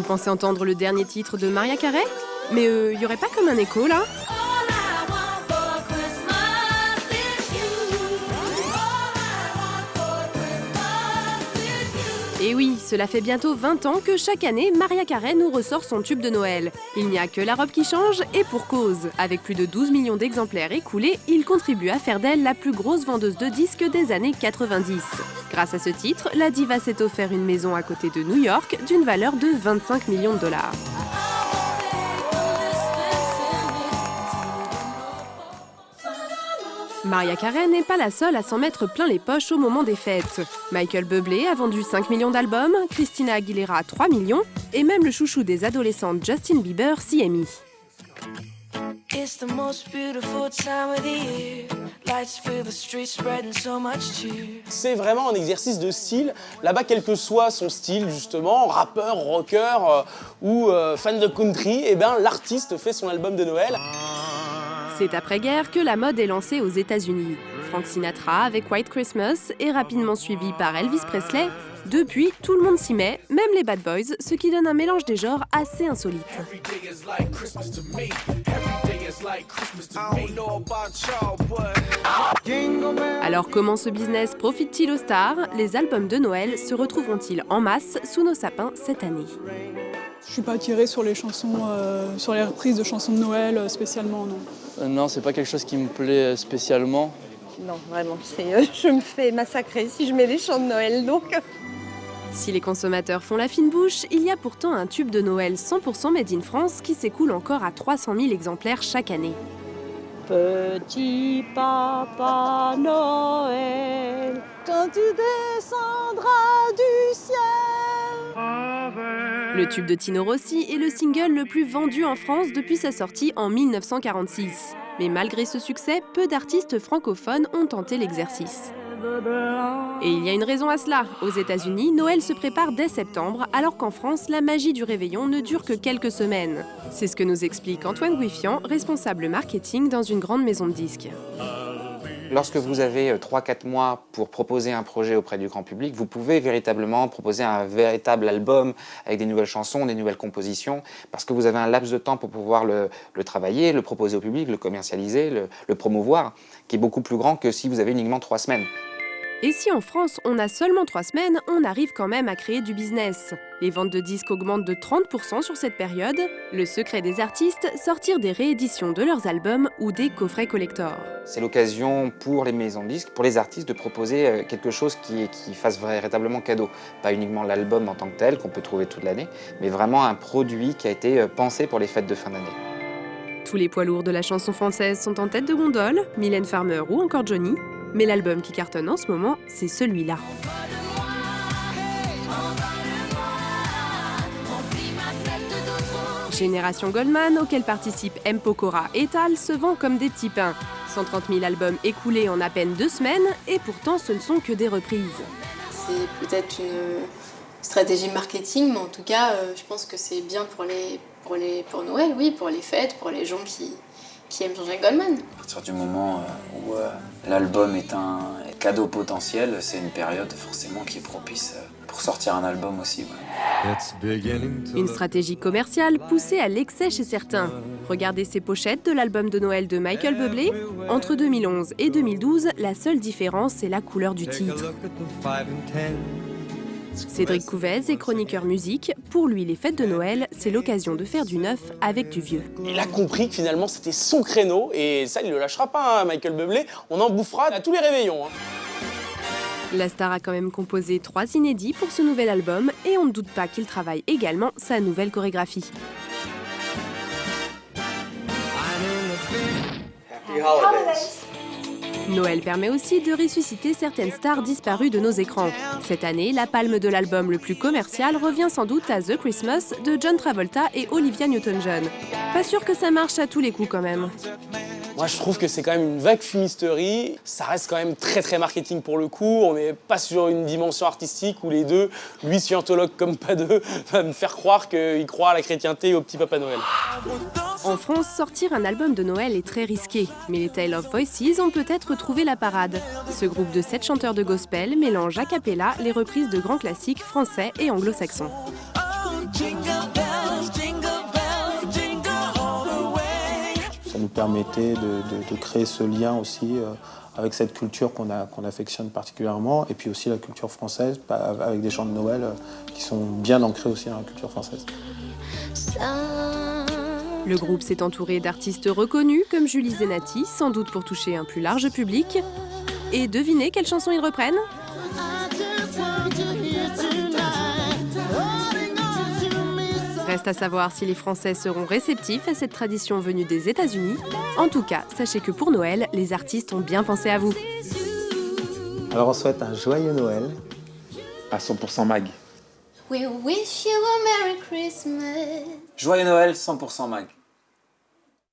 pensez entendre le dernier titre de Mariah Carey? Mais y aurait pas comme un écho là? Et oui, cela fait bientôt 20 ans que chaque année, Mariah Carey nous ressort son tube de Noël. Il n'y a que la robe qui change, et pour cause. Avec plus de 12 millions d'exemplaires écoulés, il contribue à faire d'elle la plus grosse vendeuse de disques des années 90. Grâce à ce titre, la diva s'est offert une maison à côté de New York d'une valeur de 25 millions de dollars. Mariah Carey n'est pas la seule à s'en mettre plein les poches au moment des fêtes. Michael Bublé a vendu 5 millions d'albums, Christina Aguilera 3 millions, et même le chouchou des adolescentes Justin Bieber s'y est mis. C'est vraiment un exercice de style. Là-bas, quel que soit son style, justement, rappeur, rocker ou fan de country, eh ben, l'artiste fait son album de Noël. C'est après-guerre que la mode est lancée aux États-Unis. Frank Sinatra avec White Christmas est rapidement suivi par Elvis Presley. Depuis, tout le monde s'y met, même les bad boys, ce qui donne un mélange des genres assez insolite. Alors comment ce business profite-t-il aux stars? Les albums de Noël se retrouveront-ils en masse sous nos sapins cette année? Je suis pas attirée sur les chansons, sur les reprises de chansons de Noël spécialement, non. Non, c'est pas quelque chose qui me plaît spécialement. Non, vraiment, je me fais massacrer si je mets les chants de Noël, donc... Si les consommateurs font la fine bouche, il y a pourtant un tube de Noël 100% made in France qui s'écoule encore à 300 000 exemplaires chaque année. Petit papa Noël, quand tu descendras du ciel. Le tube de Tino Rossi est le single le plus vendu en France depuis sa sortie en 1946. Mais malgré ce succès, peu d'artistes francophones ont tenté l'exercice. Et il y a une raison à cela. Aux États-Unis, Noël se prépare dès septembre, alors qu'en France, la magie du réveillon ne dure que quelques semaines. C'est ce que nous explique Antoine Guifian, responsable marketing dans une grande maison de disques. Lorsque vous avez 3-4 mois pour proposer un projet auprès du grand public, vous pouvez véritablement proposer un véritable album avec des nouvelles chansons, des nouvelles compositions, parce que vous avez un laps de temps pour pouvoir le travailler, le proposer au public, le commercialiser, le promouvoir, qui est beaucoup plus grand que si vous avez uniquement 3 semaines. Et si en France, on a seulement 3 semaines, on arrive quand même à créer du business. Les ventes de disques augmentent de 30% sur cette période. Le secret des artistes, sortir des rééditions de leurs albums ou des coffrets collector. C'est l'occasion pour les maisons de disques, pour les artistes, de proposer quelque chose qui fasse véritablement cadeau. Pas uniquement l'album en tant que tel, qu'on peut trouver toute l'année, mais vraiment un produit qui a été pensé pour les fêtes de fin d'année. Tous les poids lourds de la chanson française sont en tête de gondole, Mylène Farmer ou encore Johnny. Mais l'album qui cartonne en ce moment, c'est celui-là. Génération Goldman, auquel participent M. Pokora et Tal, se vend comme des petits pains. 130 000 albums écoulés en à peine 2 semaines, et pourtant ce ne sont que des reprises. C'est peut-être une stratégie marketing, mais en tout cas, je pense que c'est bien pour Noël, oui, pour les fêtes, pour les gens qui aiment Jean-Jacques Goldman. À partir du moment où l'album est un cadeau potentiel, c'est une période forcément qui est propice pour sortir un album aussi. Ouais. Une stratégie commerciale poussée à l'excès chez certains. Regardez ces pochettes de l'album de Noël de Michael Bublé. Entre 2011 et 2012, la seule différence, c'est la couleur du titre. Cédric Couvez est chroniqueur musique. Pour lui, les fêtes de Noël, c'est l'occasion de faire du neuf avec du vieux. Il a compris que finalement c'était son créneau et ça il ne le lâchera pas, hein, Michael Bublé. On en bouffera à tous les réveillons. Hein. La star a quand même composé 3 inédits pour ce nouvel album et on ne doute pas qu'il travaille également sa nouvelle chorégraphie. Happy Holidays. Noël permet aussi de ressusciter certaines stars disparues de nos écrans. Cette année, la palme de l'album le plus commercial revient sans doute à The Christmas de John Travolta et Olivia Newton-John. Pas sûr que ça marche à tous les coups quand même. Moi, je trouve que c'est quand même une vague fumisterie. Ça reste quand même très marketing pour le coup. On n'est pas sur une dimension artistique où les deux, lui scientologue comme pas deux, va me faire croire qu'il croit à la chrétienté et au petit Papa Noël. En France, sortir un album de Noël est très risqué, mais les Tale of Voices ont peut-être trouvé la parade. Ce groupe de 7 chanteurs de gospel mélange a cappella les reprises de grands classiques français et anglo-saxons. Ça nous permettait de créer ce lien aussi avec cette culture qu'on affectionne particulièrement, et puis aussi la culture française, avec des chants de Noël qui sont bien ancrés aussi dans la culture française. Le groupe s'est entouré d'artistes reconnus comme Julie Zenati, sans doute pour toucher un plus large public. Et devinez quelle chanson ils reprennent ? Reste à savoir si les Français seront réceptifs à cette tradition venue des États-Unis. En tout cas, sachez que pour Noël, les artistes ont bien pensé à vous. Alors on souhaite un joyeux Noël à 100% Mag. We wish you a Merry Christmas. Joyeux Noël 100% Mag.